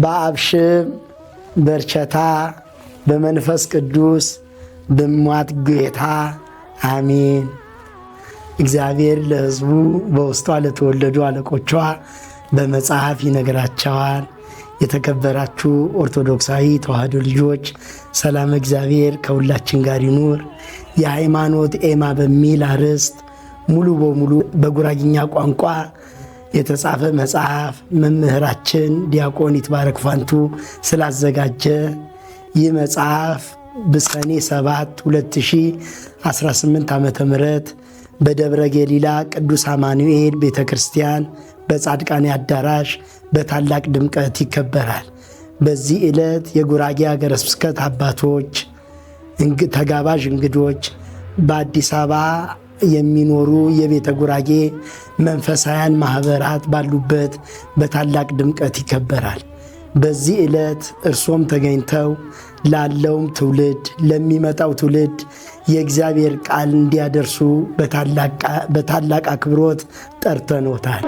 በአብሽም በርቸታ በመንፈስ ቅዱስ በሟት ጌታ አሜን። እግዚአብሔር ለሕዝቡ በውስጧ ለተወለዱ አለቆቿ በመጽሐፍ ይነግራቸዋል። የተከበራችሁ ኦርቶዶክሳዊ ተዋሕዶ ልጆች ሰላም እግዚአብሔር ከሁላችን ጋር ይኑር። የሃይማኖት ኤማ በሚል አርዕስት ሙሉ በሙሉ በጉራግኛ ቋንቋ የተጻፈ መጽሐፍ መምህራችን ዲያቆን ይትባረክ ፋንቱ ስላዘጋጀ ይህ መጽሐፍ በሰኔ 7 2018 ዓ.ም በደብረ ገሊላ ቅዱስ አማኑኤል ቤተ ክርስቲያን በጻድቃኔ አዳራሽ በታላቅ ድምቀት ይከበራል። በዚህ ዕለት የጉራጌ ሀገረ ስብከት አባቶች፣ ተጋባዥ እንግዶች፣ በአዲስ አበባ የሚኖሩ የቤተ ጉራጌ መንፈሳውያን ማኅበራት ባሉበት በታላቅ ድምቀት ይከበራል። በዚህ ዕለት እርሶም ተገኝተው ላለውም ትውልድ ለሚመጣው ትውልድ የእግዚአብሔር ቃል እንዲያደርሱ በታላቅ አክብሮት ጠርተኖታል።